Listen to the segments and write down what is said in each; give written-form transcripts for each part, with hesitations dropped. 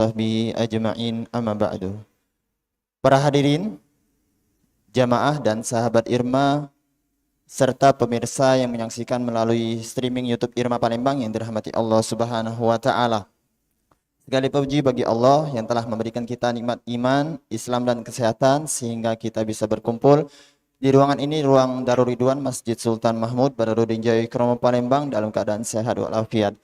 Sahbihi ajma'in amma ba'du. Para hadirin, jamaah dan sahabat Irma serta pemirsa yang menyaksikan melalui streaming YouTube Irma Palembang yang dirahmati Allah Subhanahu wa taala. Segala puji bagi Allah yang telah memberikan kita nikmat iman, Islam dan kesehatan sehingga kita bisa berkumpul di ruangan ini, ruang Darul Ridwan Masjid Sultan Mahmud Badarudin Jaya Kromo Palembang dalam keadaan sehat walafiat.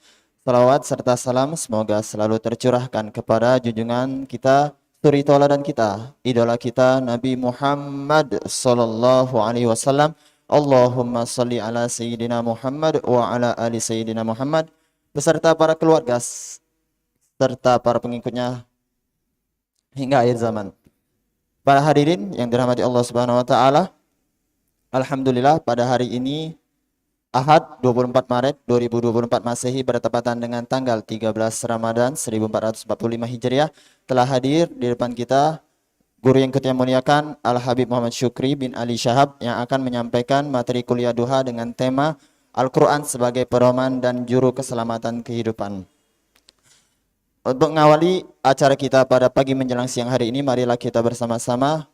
Salawat serta salam semoga selalu tercurahkan kepada junjungan kita, suri tauladan kita, idola kita Nabi Muhammad sallallahu alaihi wasallam. Allahumma salli ala sayyidina Muhammad wa ala ali sayyidina Muhammad beserta para keluarga serta para pengikutnya hingga akhir zaman. Para hadirin yang dirahmati Allah Subhanahu wa taala, alhamdulillah pada hari ini Ahad 24 Maret 2024 Masehi bertepatan dengan tanggal 13 Ramadan 1445 Hijriah telah hadir di depan kita guru yang kita muliakan Al-Habib Muhammad Syukri bin Ali Syahab yang akan menyampaikan materi kuliah duha dengan tema Al-Quran sebagai pedoman dan juru keselamatan kehidupan. Untuk mengawali acara kita pada pagi menjelang siang hari ini, marilah kita bersama-sama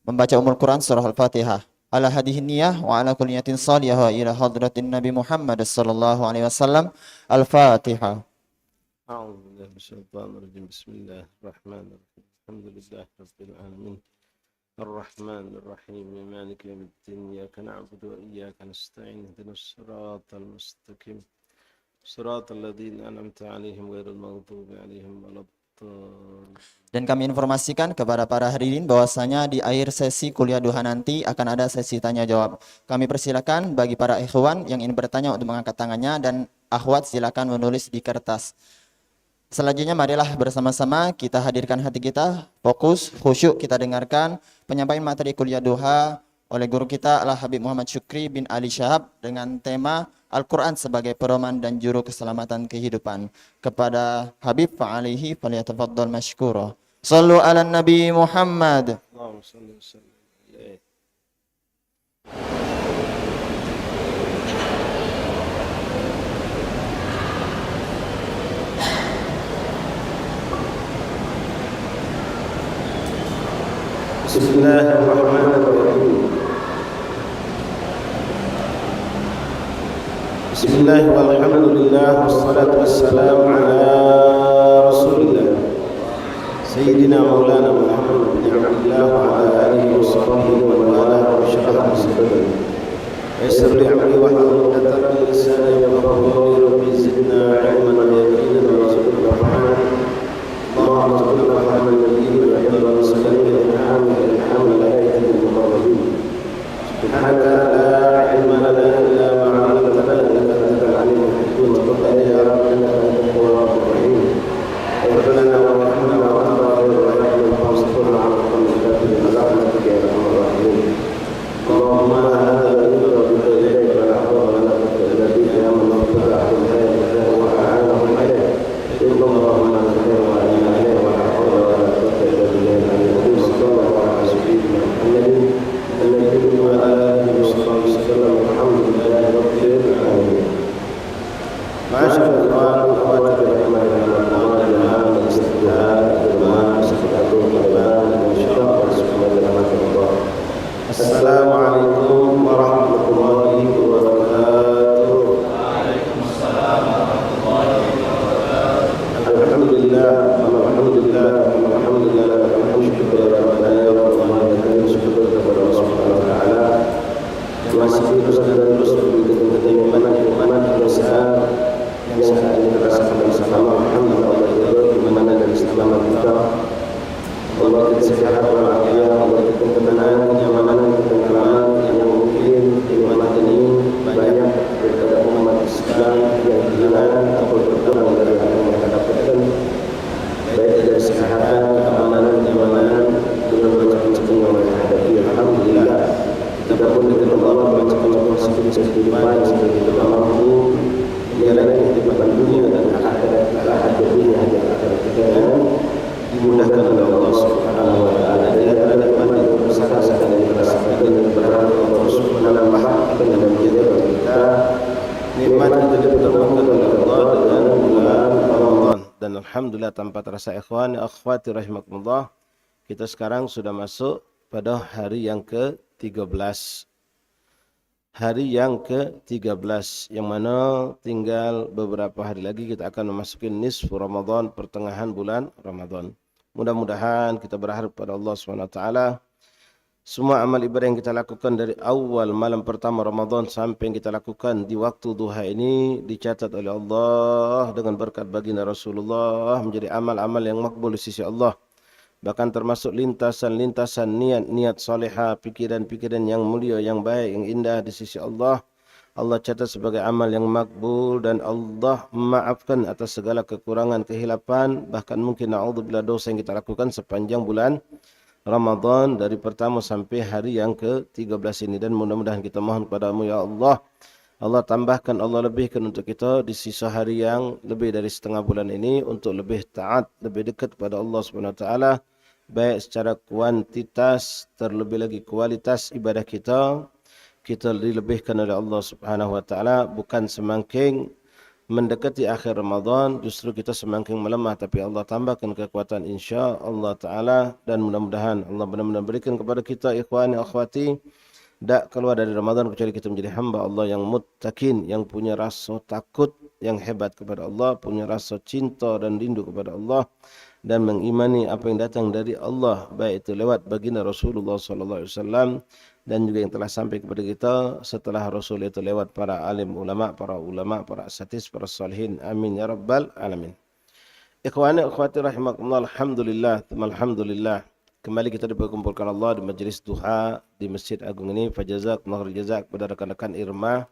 membaca Quran surah Al-Fatihah. Ala hadhihi niyah wa ala kulli niyatin salihah ila hadratin Nabi Muhammad sallallahu alaihi wasallam. Al-Fatihah. A'udzu billahi minasyaitonir rajim. Bismillahirrahmanirrahim. Alhamdulillahi rabbil alamin. Ar-Rahmanir Rahim. Maliki yaumiddin. Iyyaka na'budu wa iyyaka nasta'in. Ihdinas siratal mustaqim. Siratal ladzina an'amta 'alaihim ghairil maghdubi 'alaihim waladdallin. Dan kami informasikan kepada para hadirin bahwasanya di akhir sesi kuliah duha nanti akan ada sesi tanya jawab. Kami persilakan bagi para ikhwan yang ingin bertanya untuk mengangkat tangannya dan akhwat silakan menulis di kertas. Selanjutnya marilah bersama-sama kita hadirkan hati kita, fokus, khusyuk kita dengarkan penyampaian materi kuliah duha oleh guru kita Al-Habib Muhammad Syukri bin Ali Syahab dengan tema Al-Quran sebagai pedoman dan juru keselamatan kehidupan. Kepada Habib fa'alihi falyatafaddal mashkura. Sallu ala Nabi Muhammad. Allahumma shalli wa sallim alaihi. Bismillahirrahmanirrahim. Bismillah walhamdulillah wassalatu wassalamu ala rasulillah Sayyidina Maulana Muhammad bin Abdullah wa ala alihi wa sahbihi wa ala wa syarah sadri yassir li amri wa hlul 'uqdatam min lisani yafqahu qawli rabbi zidna 'ilman wa yaqinan wa rizqan rahman Allahumma salli ala Muhammadin wa ala sallim wa ilham wa ilham malaikatil muqarrabin subhanaka la ilma lana illa ma 'allamtana يا رب انك انت التواب الرحيم اغفر لنا وارحمنا وانت خير الراحمين وانصرنا على القوم الكافرين برحمتك يا ارحم الراحمين اللهم هذا ذكر بك اليك ولا حول ولا قوه الا بك يا من ابتدع الخير واعانهم عليه اللهم ربنا الخير واعنا عليه ولا حول ولا قوه الا بالله العلي صلى الله على سيدنا محمد النبي وعلى اله وصحبه وسلم والحمد لله رب العالمين. Masyaallah akhwat rahimani Allah dan istighfar dan Assalamualaikum warahmatullahi wabarakatuh. Waalaikumsalam warahmatullahi wabarakatuh. Alhamdulillah alhamdulillah alhamdulillah alhamdulillah ya rabbal syukur kepada Allah Subhanahu wa taala. Masih terus dan terus dengan keimanan kebiasaan yang saat ini rasakan bersama alhamdulillah Allah di mana dan selamat kita Allah kita sehat walafiat Allah kita ketenangan kenyamanan ketentraman yang mungkin nikmat ini banyak daripada umat Islam yang kehilangan atau berkurang dari apa yang mereka dapatkan baik dari kesehatan, keamanan, kenyamanan dengan macam-macam yang mereka hadapi. Alhamdulillah kita pun dengan Allah macam-macam situasi kehidupan yang sudah kita mampu ialah kehidupan dunia dan akhirat, akhirat dunia dan akhirat kita yang dimudahkan oleh Allah Subhanahu wa taala. Di antara nikmat yang rasakan dan dirasakan dan berharap Allah Subhanahu wa taala dengan menjadikan kita nikmat yang dipertemukan oleh Allah dengan bulan Ramadan dan dan alhamdulillah tanpa terasa ikhwan akhwati rahimakumullah, kita sekarang sudah masuk pada hari yang ke-13. Hari yang ke-13 yang mana tinggal beberapa hari lagi kita akan memasuki nisfu Ramadan, pertengahan bulan Ramadan. Mudah-mudahan kita berharap pada Allah SWT semua amal ibadah yang kita lakukan dari awal malam pertama Ramadan sampai yang kita lakukan di waktu duha ini dicatat oleh Allah dengan berkat baginda Rasulullah menjadi amal-amal yang makbul di sisi Allah. Bahkan termasuk lintasan-lintasan niat-niat salihah, pikiran-pikiran yang mulia, yang baik, yang indah di sisi Allah. Allah catat sebagai amal yang makbul dan Allah memaafkan atas segala kekurangan, kehilapan, bahkan mungkin na'udzubillah dosa yang kita lakukan sepanjang bulan Ramadan dari pertama sampai hari yang ke-13 ini. Dan mudah-mudahan kita mohon kepadamu ya Allah, Allah tambahkan, Allah lebihkan untuk kita di sisa hari yang lebih dari setengah bulan ini untuk lebih taat, lebih dekat kepada Allah SWT, baik secara kuantitas terlebih lagi kualitas ibadah kita dilebihkan oleh Allah Subhanahu wa taala, bukan semakin mendekati akhir Ramadan justru kita semakin melemah, tapi Allah tambahkan kekuatan insya-Allah taala. Dan mudah-mudahan Allah benar-benar berikan kepada kita ikhwani akhwati tak keluar dari Ramadan kecuali kita menjadi hamba Allah yang muttaqin, yang punya rasa takut yang hebat kepada Allah, punya rasa cinta dan rindu kepada Allah, dan mengimani apa yang datang dari Allah, baik itu lewat baginda Rasulullah sallallahu alaihi wasallam dan juga yang telah sampai kepada kita setelah Rasul itu lewat para alim ulama, para asatidz, para salihin. Amin ya rabbal alamin. Ikhwani akhwati rahimakumullah, alhamdulillah. Kembali kita diperkumpulkan Allah di majlis duha di Masjid Agung ini. Fajazakumullah jazak kepada rekan-rekan Irma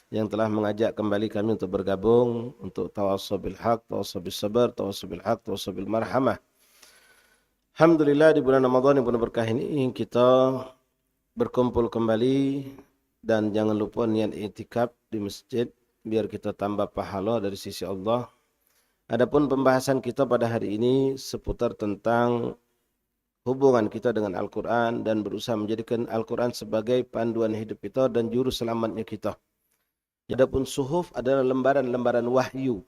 yang telah mengajak kembali kami untuk bergabung untuk tawassul bil haq, tawassul bis sabar, tawassul bil haq, tawassul bil marhamah. Alhamdulillah di bulan Ramadan yang penuh berkah ini kita berkumpul kembali, dan jangan lupa niat i'tikaf di masjid biar kita tambah pahala dari sisi Allah. Adapun pembahasan kita pada hari ini seputar tentang hubungan kita dengan Al-Quran dan berusaha menjadikan Al-Quran sebagai panduan hidup kita dan juru selamatnya kita. Adapun suhuf adalah lembaran-lembaran wahyu